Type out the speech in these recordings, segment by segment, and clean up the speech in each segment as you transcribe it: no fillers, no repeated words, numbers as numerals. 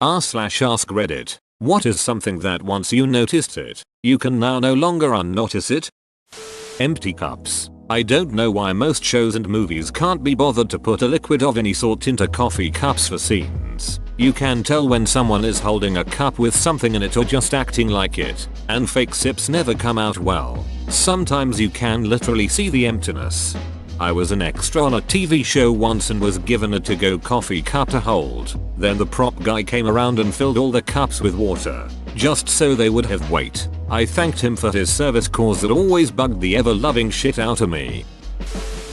r/ask Reddit. What is something that once you noticed it, you can now no longer unnotice it? Empty cups. I don't know why most shows and movies can't be bothered to put a liquid of any sort into coffee cups for scenes. You can tell when someone is holding a cup with something in it or just acting like it, and fake sips never come out well. Sometimes you can literally see the emptiness. I was an extra on a TV show once and was given a to-go coffee cup to hold. Then the prop guy came around and filled all the cups with water, just so they would have weight. I thanked him for his service cause that always bugged the ever-loving shit out of me.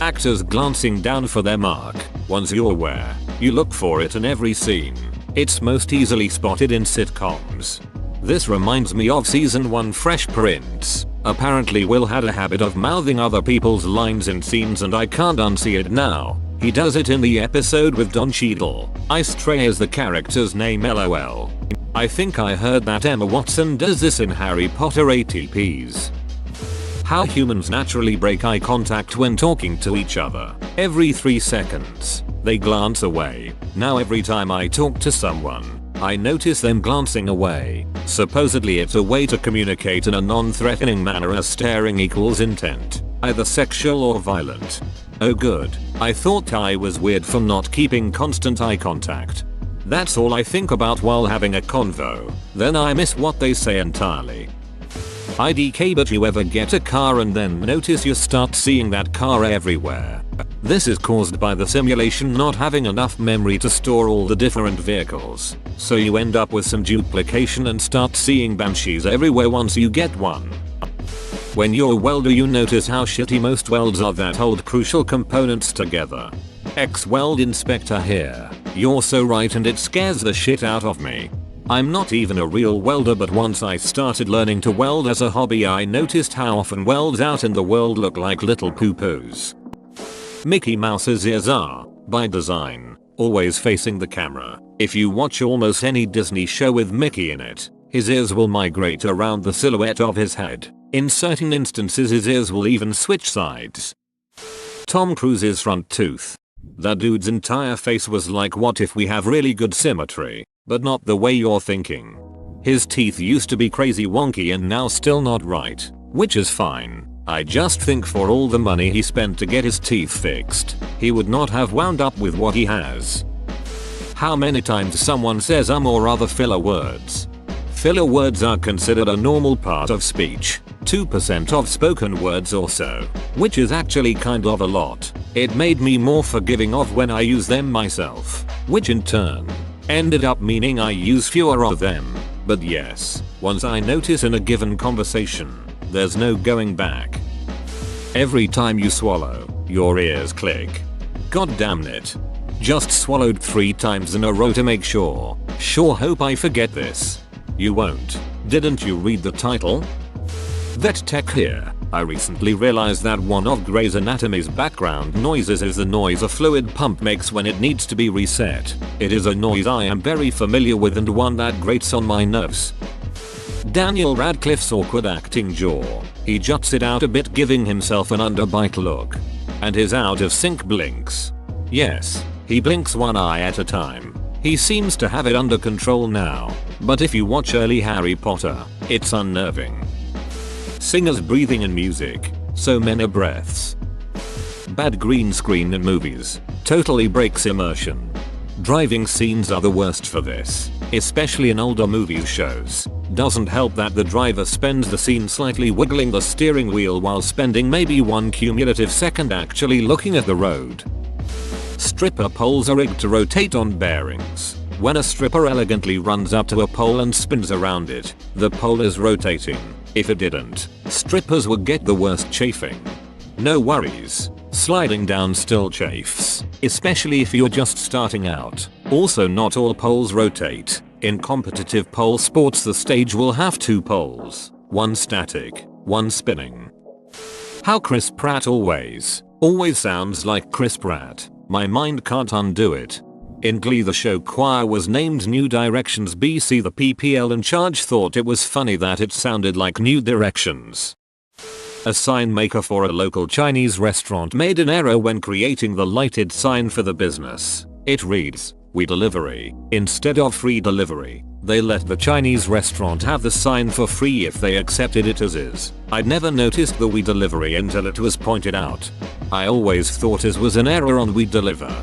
Actors glancing down for their mark. Once you're aware, you look for it in every scene. It's most easily spotted in sitcoms. This reminds me of season 1 Fresh Prince. Apparently Will had a habit of mouthing other people's lines in scenes and I can't unsee it now. He does it in the episode with Don Cheadle. Ice Tray is the character's name, lol. I think I heard that Emma Watson does this in Harry Potter ATPs. How humans naturally break eye contact when talking to each other. Every 3 seconds, they glance away. Now every time I talk to someone, I notice them glancing away. Supposedly it's a way to communicate in a non-threatening manner as staring equals intent, either sexual or violent. Oh good, I thought I was weird for not keeping constant eye contact. That's all I think about while having a convo, then I miss what they say entirely. IDK, but you ever get a car and then notice you start seeing that car everywhere? This is caused by the simulation not having enough memory to store all the different vehicles, so you end up with some duplication and start seeing Banshees everywhere once you get one. When you're a welder you notice how shitty most welds are that hold crucial components together. Ex-weld inspector here. You're so right and it scares the shit out of me. I'm not even a real welder, but once I started learning to weld as a hobby I noticed how often welds out in the world look like little poo-poos. Mickey Mouse's ears are, by design, always facing the camera. If you watch almost any Disney show with Mickey in it, his ears will migrate around the silhouette of his head. In certain instances his ears will even switch sides. Tom Cruise's front tooth. That dude's entire face was like, what if we have really good symmetry, but not the way you're thinking. His teeth used to be crazy wonky and now still not right, which is fine. I just think for all the money he spent to get his teeth fixed, he would not have wound up with what he has. How many times someone says or other filler words? Filler words are considered a normal part of speech, 2% of spoken words or so, which is actually kind of a lot. It made me more forgiving of when I use them myself, which in turn ended up meaning I use fewer of them. But yes, once I notice in a given conversation, there's no going back. Every time you swallow, your ears click. God damn it. Just swallowed 3 times in a row to make sure. Sure hope I forget this. You won't. Didn't you read the title? Vet Tech here. I recently realized that one of Grey's Anatomy's background noises is the noise a fluid pump makes when it needs to be reset. It is a noise I am very familiar with and one that grates on my nerves. Daniel Radcliffe's awkward acting jaw. He juts it out a bit, giving himself an underbite look. And his out of sync blinks. Yes, he blinks one eye at a time. He seems to have it under control now, but if you watch early Harry Potter, it's unnerving. Singers breathing in music. So many breaths. Bad green screen in movies. Totally breaks immersion. Driving scenes are the worst for this, especially in older movie shows. Doesn't help that the driver spends the scene slightly wiggling the steering wheel while spending maybe 1 cumulative second actually looking at the road. Stripper poles are rigged to rotate on bearings. When a stripper elegantly runs up to a pole and spins around it, the pole is rotating. If it didn't, strippers would get the worst chafing. No worries. Sliding down still chafes, especially if you're just starting out. Also, not all poles rotate. In competitive pole sports the stage will have 2 poles. One static, one spinning. How Chris Pratt always sounds like Chris Pratt. My mind can't undo it. In Glee the show choir was named New Directions BC. The PPL in charge thought it was funny that it sounded like New Directions. A sign maker for a local Chinese restaurant made an error when creating the lighted sign for the business. It reads, We delivery. Instead of free delivery, they let the Chinese restaurant have the sign for free if they accepted it as is. I'd never noticed the we delivery until it was pointed out. I always thought it was an error on we deliver.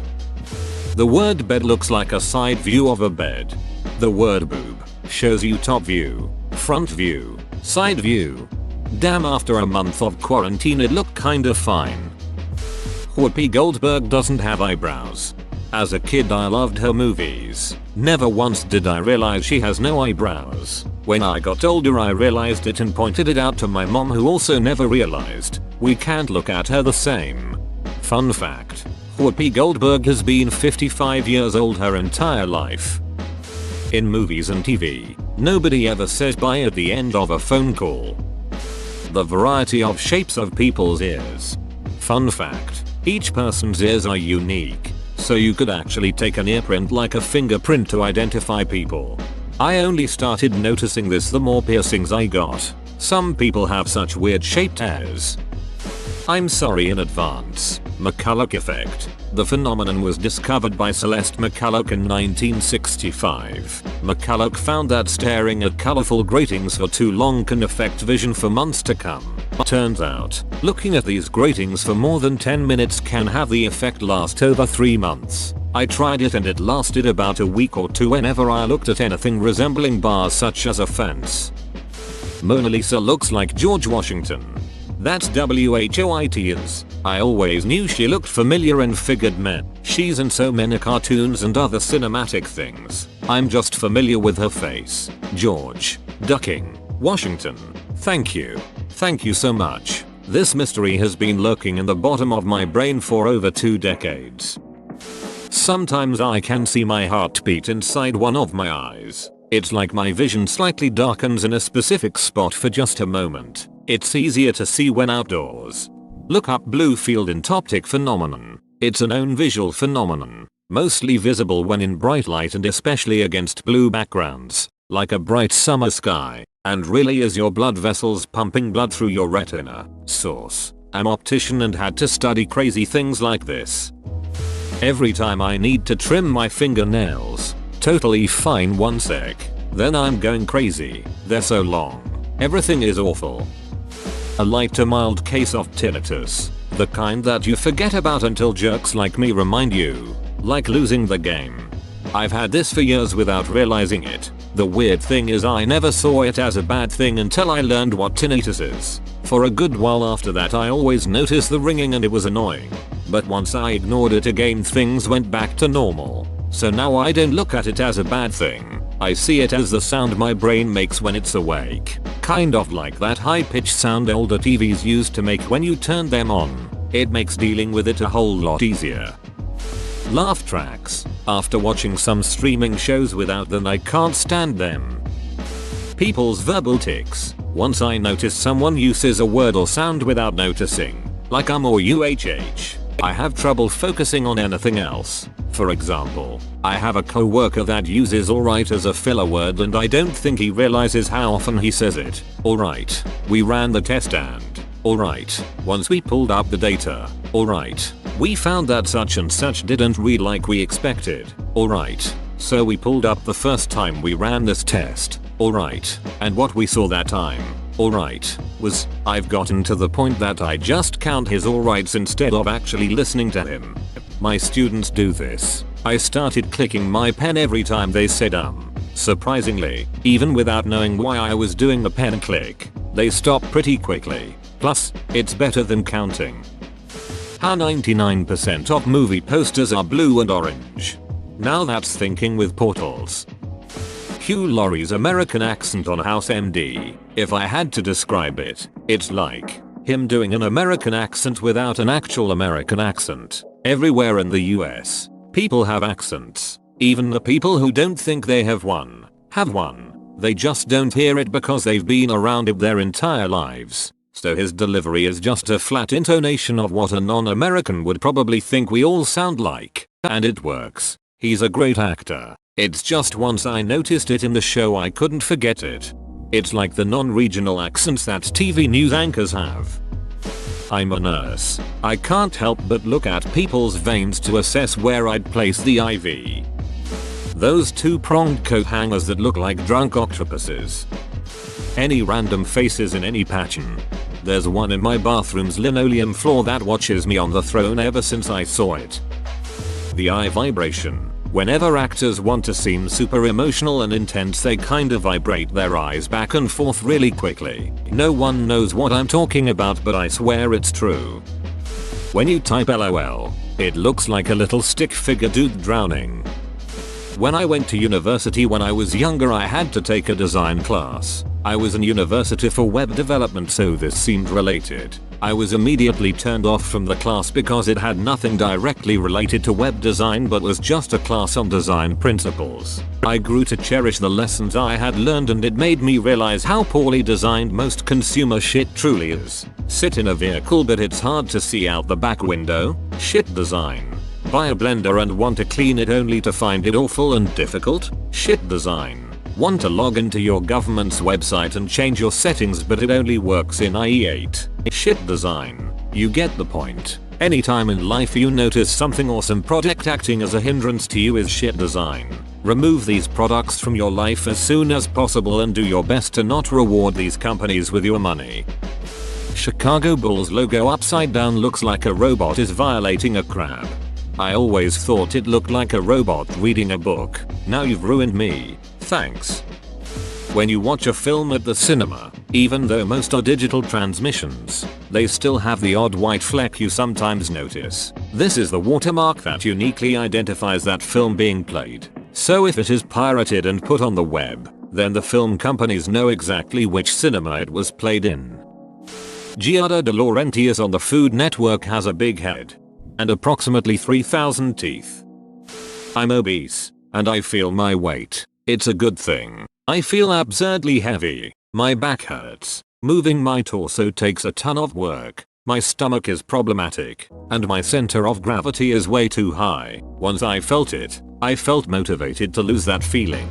The word bed looks like a side view of a bed. The word boob shows you top view, front view, side view. Damn, after a month of quarantine it looked kinda fine. Whoopi Goldberg doesn't have eyebrows. As a kid I loved her movies. Never once did I realize she has no eyebrows. When I got older I realized it and pointed it out to my mom, who also never realized. We can't look at her the same. Fun fact. Whoopi Goldberg has been 55 years old her entire life. In movies and TV, nobody ever says bye at the end of a phone call. The variety of shapes of people's ears. Fun fact. Each person's ears are unique, so you could actually take an ear print like a fingerprint to identify people. I only started noticing this the more piercings I got. Some people have such weird shaped ears. I'm sorry in advance. McCulloch effect. The phenomenon was discovered by Celeste McCulloch in 1965. McCulloch found that staring at colorful gratings for too long can affect vision for months to come. Turns out, looking at these gratings for more than 10 minutes can have the effect last over 3 months. I tried it and it lasted about a week or two whenever I looked at anything resembling bars such as a fence. Mona Lisa looks like George Washington. That's WHOIT. I always knew she looked familiar and figured meh, she's in so many cartoons and other cinematic things. I'm just familiar with her face. George. Ducking. Washington. Thank you. Thank you so much. This mystery has been lurking in the bottom of my brain for over 2 decades. Sometimes I can see my heartbeat inside one of my eyes. It's like my vision slightly darkens in a specific spot for just a moment. It's easier to see when outdoors. Look up blue field entoptic phenomenon. It's a known visual phenomenon, mostly visible when in bright light and especially against blue backgrounds, like a bright summer sky, and really is your blood vessels pumping blood through your retina. Source. I'm optician and had to study crazy things like this. Every time I need to trim my fingernails. Totally fine, 1 sec. Then I'm going crazy. They're so long. Everything is awful. A light to mild case of tinnitus. The kind that you forget about until jerks like me remind you. Like losing the game. I've had this for years without realizing it. The weird thing is I never saw it as a bad thing until I learned what tinnitus is. For a good while after that I always noticed the ringing and it was annoying. But once I ignored it again things went back to normal. So now I don't look at it as a bad thing. I see it as the sound my brain makes when it's awake. Kind of like that high-pitched sound older TVs used to make when you turned them on. It makes dealing with it a whole lot easier. Laugh tracks. After watching some streaming shows without them I can't stand them. People's verbal tics. Once I notice someone uses a word or sound without noticing, like or uhh, I have trouble focusing on anything else. For example, I have a coworker that uses alright as a filler word and I don't think he realizes how often he says it. Alright, we ran the test and alright, once we pulled up the data. Alright, we found that such and such didn't read like we expected. Alright, so we pulled up the first time we ran this test. Alright, and what we saw that time. Alright, was, I've gotten to the point that I just count his alrights instead of actually listening to him. My students do this. I started clicking my pen every time they said Surprisingly, even without knowing why I was doing the pen click, they stop pretty quickly. Plus, it's better than counting. How 99% of movie posters are blue and orange. Now that's thinking with portals. Hugh Laurie's American accent on House MD. If I had to describe it, it's like him doing an American accent without an actual American accent. Everywhere in the US, people have accents. Even the people who don't think they have one. They just don't hear it because they've been around it their entire lives. So his delivery is just a flat intonation of what a non-American would probably think we all sound like. And it works. He's a great actor. It's just once I noticed it in the show I couldn't forget it. It's like the non-regional accents that TV news anchors have. I'm a nurse. I can't help but look at people's veins to assess where I'd place the IV. Those two-pronged coat hangers that look like drunk octopuses. Any random faces in any pattern. There's one in my bathroom's linoleum floor that watches me on the throne ever since I saw it. The eye vibration. Whenever actors want to seem super emotional and intense, they kind of vibrate their eyes back and forth really quickly. No one knows what I'm talking about, but I swear it's true. When you type LOL, it looks like a little stick figure dude drowning. When I went to university when I was younger, I had to take a design class. I was in university for web development, so this seemed related. I was immediately turned off from the class because it had nothing directly related to web design but was just a class on design principles. I grew to cherish the lessons I had learned, and it made me realize how poorly designed most consumer shit truly is. Sit in a vehicle but it's hard to see out the back window? Shit design. Buy a blender and want to clean it only to find it awful and difficult? Shit design. Want to log into your government's website and change your settings but it only works in IE8? Shit design. You get the point. Anytime in life you notice something awesome, product acting as a hindrance to you is shit design. Remove these products from your life as soon as possible and do your best to not reward these companies with your money. Chicago Bulls logo upside down looks like a robot is violating a crab. I always thought it looked like a robot reading a book. Now you've ruined me. Thanks. When you watch a film at the cinema, even though most are digital transmissions, they still have the odd white fleck you sometimes notice. This is the watermark that uniquely identifies that film being played. So if it is pirated and put on the web, then the film companies know exactly which cinema it was played in. Giada De Laurentiis on the Food Network has a big head and approximately 3,000 teeth. I'm obese, and I feel my weight. It's a good thing. I feel absurdly heavy. My back hurts. Moving my torso takes a ton of work. My stomach is problematic, and my center of gravity is way too high. Once I felt it, I felt motivated to lose that feeling.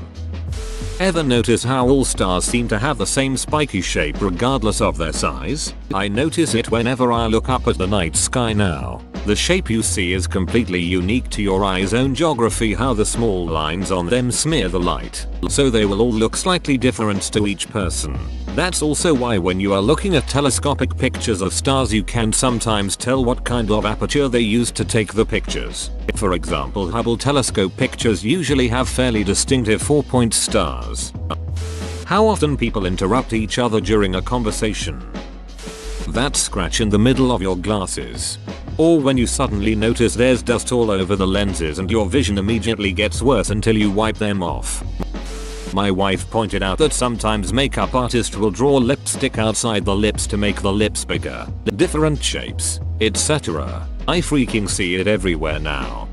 Ever notice how all stars seem to have the same spiky shape regardless of their size? I notice it whenever I look up at the night sky now. The shape you see is completely unique to your eye's own geography, how the small lines on them smear the light, so they will all look slightly different to each person. That's also why when you are looking at telescopic pictures of stars you can sometimes tell what kind of aperture they used to take the pictures. For example, Hubble telescope pictures usually have fairly distinctive 4-point stars. How often people interrupt each other during a conversation. That scratch in the middle of your glasses. Or when you suddenly notice there's dust all over the lenses and your vision immediately gets worse until you wipe them off. My wife pointed out that sometimes makeup artists will draw lipstick outside the lips to make the lips bigger, different shapes, etc. I freaking see it everywhere now.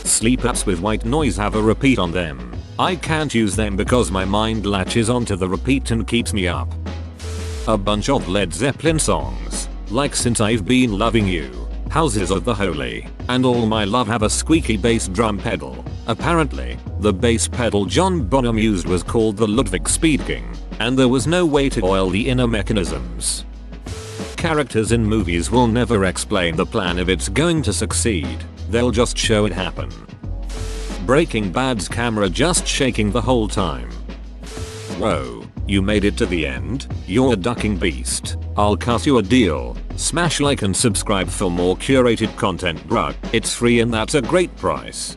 Sleep apps with white noise have a repeat on them. I can't use them because my mind latches onto the repeat and keeps me up. A bunch of Led Zeppelin songs, like Since I've Been Loving You, Houses of the Holy, and All My Love have a squeaky bass drum pedal. Apparently, the bass pedal John Bonham used was called the Ludwig Speed King, and there was no way to oil the inner mechanisms. Characters in movies will never explain the plan if it's going to succeed, they'll just show it happen. Breaking Bad's camera just shaking the whole time. Whoa. You made it to the end? You're a ducking beast. I'll cut you a deal. Smash like and subscribe for more curated content, bruh. It's free and that's a great price.